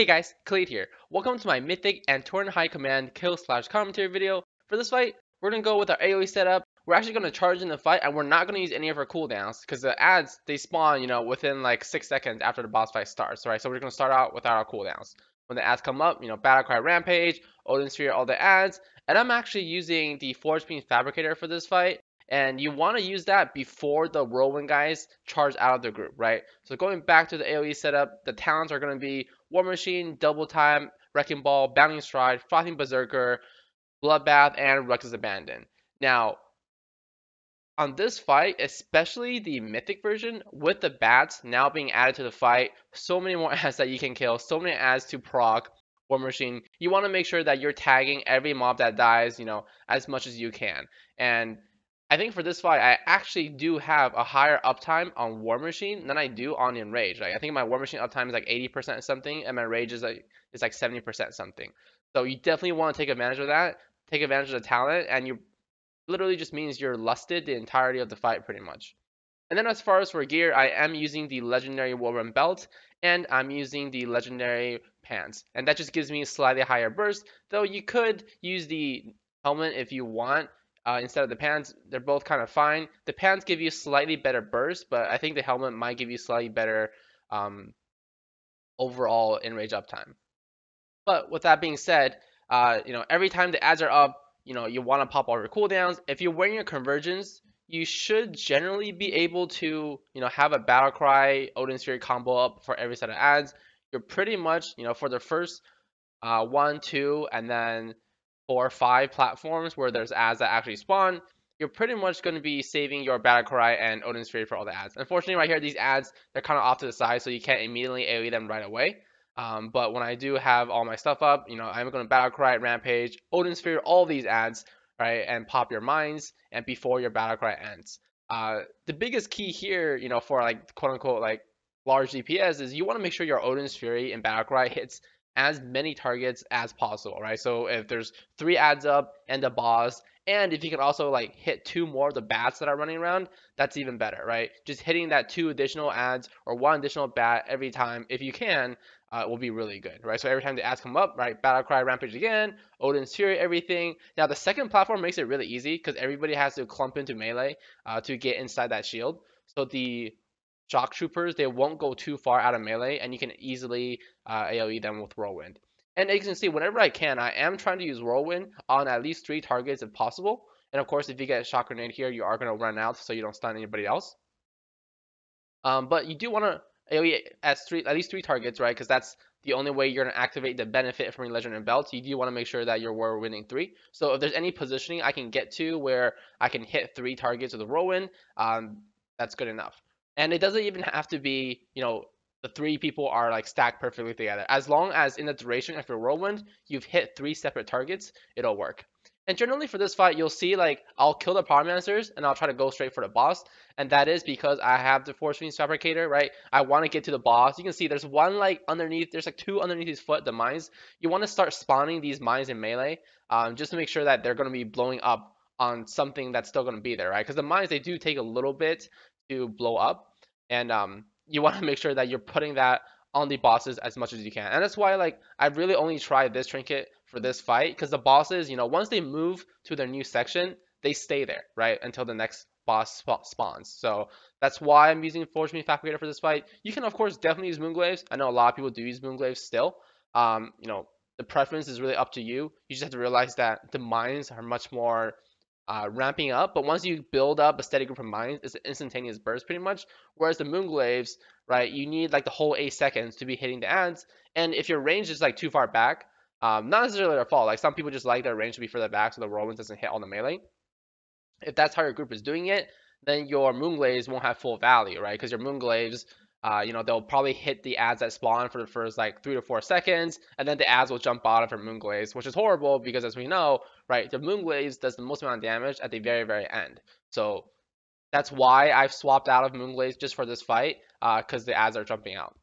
Hey guys, Kelade here. Welcome to my Mythic Antoran High Command kill/commentary video. For this fight, we're going to go with our AoE setup. We're actually going to charge in the fight, and we're not going to use any of our cooldowns, because the ads, they spawn, within like 6 seconds after the boss fight starts, right? So we're going to start out without our cooldowns. When the ads come up, Battlecry Rampage, Odin Sphere, all the ads, and I'm actually using the Forge Beam Fabricator for this fight. And you want to use that before the whirlwind guys charge out of the group, right? So going back to the AoE setup, the talents are going to be War Machine, Double Time, Wrecking Ball, Bounding Stride, Frothing Berserker, Bloodbath, and Reckless Abandon. Now, on this fight, especially the Mythic version, with the bats now being added to the fight, so many more ads that you can kill, so many ads to proc War Machine. You want to make sure that you're tagging every mob that dies, as much as you can. And I think for this fight, I actually do have a higher uptime on War Machine than I do on Enrage. Like I think my War Machine uptime is like 80% something, and my Rage is like 70% something. So you definitely want to take advantage of that. Take advantage of the talent, and you literally just means you're lusted the entirety of the fight pretty much. And then as far as for gear, I am using the legendary Whirlwind belt, and I'm using the legendary pants, and that just gives me a slightly higher burst. Though you could use the helmet if you want, instead of the pants. They're both kind of fine. The pants give you slightly better burst, but I think the helmet might give you slightly better um, overall enrage uptime. But with that being said, every time the ads are up, you want to pop all your cooldowns. If you're wearing your conversions, you should generally be able to, have a battle cry Odin Sphere combo up for every set of ads. You're pretty much, for the first 1, 2, and then 4, 5 platforms where there's ads that actually spawn, you're pretty much going to be saving your battle cry and Odin Sphere for all the ads. Unfortunately, right here, these ads, they're kind of off to the side, so you can't immediately AoE them right away. But when I do have all my stuff up, I'm going to battle cry, rampage, Odin Sphere, all these ads, right, and pop your mines, and before your battle cry ends. The biggest key here, for like quote unquote like large DPS is you want to make sure your Odin's Fury and battle cry hits as many targets as possible, right? So if there's 3 ads up and a boss, and if you can also like hit 2 more of the bats that are running around, that's even better, right? Just hitting that 2 additional ads or 1 additional bat every time, if you can, will be really good, right? So every time the ads come up, right, battle cry, rampage again, Odin's Fury, everything. Now the second platform makes it really easy because everybody has to clump into melee to get inside that shield. So the shock troopers, they won't go too far out of melee, and you can easily AoE them with whirlwind. And as you can see, whenever I can, I am trying to use whirlwind on at least 3 targets if possible. And of course, if you get a shock grenade here, you are going to run out, so you don't stun anybody else. But you do want to AoE at least 3 targets, right? Because that's the only way you're going to activate the benefit from your legendary belt. You do want to make sure that you're whirlwinding 3. So if there's any positioning I can get to where I can hit 3 targets with a whirlwind, that's good enough. And it doesn't even have to be, the 3 people are like stacked perfectly together. As long as in the duration of your whirlwind, you've hit 3 separate targets, it'll work. And generally for this fight, you'll see like I'll kill the Pyromancers and I'll try to go straight for the boss. And that is because I have the Force Fiend Fabricator, right? I want to get to the boss. You can see there's one like underneath, there's like 2 underneath his foot, the mines. You want to start spawning these mines in melee, just to make sure that they're going to be blowing up on something that's still going to be there, right? Because the mines, they do take a little bit to blow up. And you want to make sure that you're putting that on the bosses as much as you can. And that's why like I really only tried this trinket for this fight, because the bosses, once they move to their new section, they stay there, right, until the next boss spawns. So that's why I'm using Forge Beam Fabricator for this fight. You can of course definitely use Moonglaves. I know a lot of people do use Moonglaves still. The preference is really up to you. You just have to realize that the mines are much more ramping up, but once you build up a steady group of mines, it's an instantaneous burst pretty much. Whereas the Moonglaves, right, you need like the whole 8 seconds to be hitting the ads, and if your range is like too far back, not necessarily their fault. Like some people just like their range to be further back so the whirlwind doesn't hit all the melee. If that's how your group is doing it, then your Moonglaves won't have full value, right? Because your Moonglaves, they'll probably hit the ads that spawn for the first like 3 to 4 seconds, and then the ads will jump out of your Moonglaves, which is horrible because as we know, right, the Moonglaves does the most amount of damage at the very, very end. So that's why I've swapped out of Moonglaves just for this fight, because the ads are jumping out.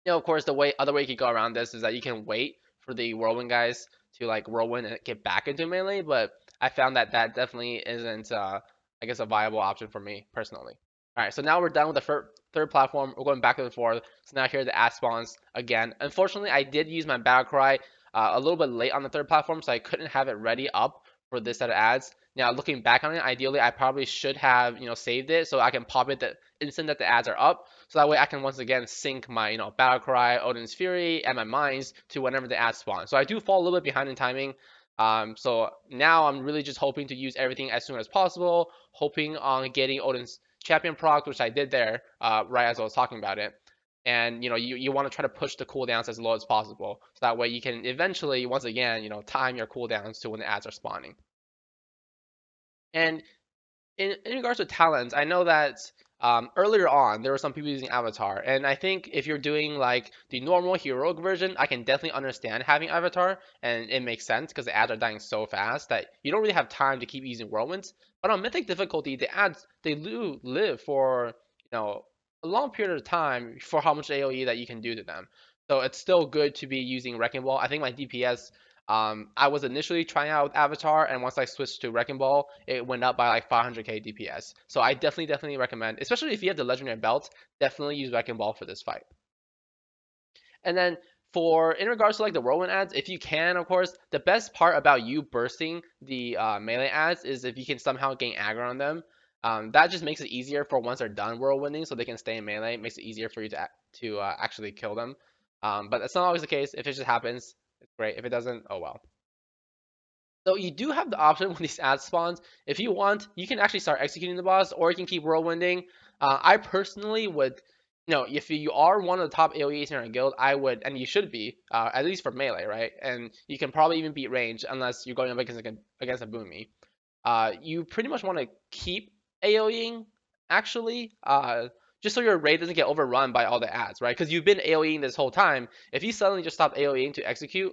Of course, the other way you could go around this is that you can wait for the whirlwind guys to like whirlwind and get back into melee, but I found that definitely isn't, I guess, a viable option for me personally. All right, so now we're done with the third platform. We're going back and forth. So now here the ad spawns again. Unfortunately, I did use my battle cry a little bit late on the third platform, so I couldn't have it ready up for this set of ads. Now looking back on it, ideally I probably should have saved it so I can pop it the instant that the ads are up, so that way I can once again sync my battle cry, Odin's Fury, and my mines to whenever the ads spawn. So I do fall a little bit behind in timing. So now I'm really just hoping to use everything as soon as possible, hoping on getting Odin's champion proc, which I did there right as I was talking about it. And you want to try to push the cooldowns as low as possible, so that way you can eventually once again time your cooldowns to when the ads are spawning. And in regards to talents, I know that earlier on there were some people using Avatar, and I think if you're doing like the normal heroic version, I can definitely understand having Avatar, and it makes sense because the ads are dying so fast that you don't really have time to keep using whirlwinds. But on Mythic difficulty, the ads they do live for a long period of time for how much AOE that you can do to them. So it's still good to be using Wrecking Ball. I think my DPS I was initially trying out with Avatar, and once I switched to Wrecking Ball, it went up by like 500k DPS. So I definitely recommend, especially if you have the legendary belt, definitely use Wrecking Ball for this fight. And then in regards to like the whirlwind ads, if you can, of course, the best part about you bursting the melee ads is if you can somehow gain aggro on them. That just makes it easier for once they're done whirlwinding, so they can stay in melee. It makes it easier for you to actually kill them. But that's not always the case. If it just happens, it's great. If it doesn't, oh well. So you do have the option when these ads spawns. If you want, you can actually start executing the boss, or you can keep whirlwinding. I personally would, if you are one of the top AoEs in our guild, I would, and you should be, at least for melee, right? And you can probably even beat range unless you're going up against a Boomy. You pretty much want to keep AoEing, actually, just so your raid doesn't get overrun by all the ads, right? Because you've been AoEing this whole time. If you suddenly just stop AoEing to execute,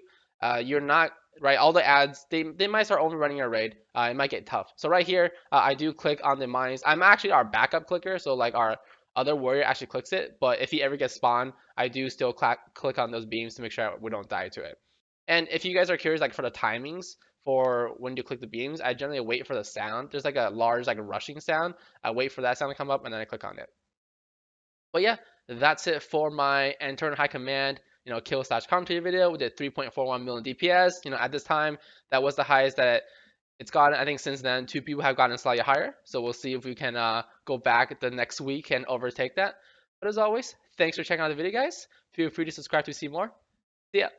you're not, right? All the ads, they might start overrunning your raid. It might get tough. So right here, I do click on the mines. I'm actually our backup clicker, so like our other warrior actually clicks it, but if he ever gets spawned, I do still click on those beams to make sure we don't die to it. And if you guys are curious, like for the timings for when you click the beams, I generally wait for the sound. There's like a large like rushing sound. I wait for that sound to come up and then I click on it. But yeah, that's it for my Antoran High Command, kill/commentary video. We did 3.41 million DPS. At this time, that was the highest that it's gotten. I think since then, 2 people have gotten slightly higher. So we'll see if we can go back the next week and overtake that. But as always, thanks for checking out the video, guys. Feel free to subscribe to see more. See ya.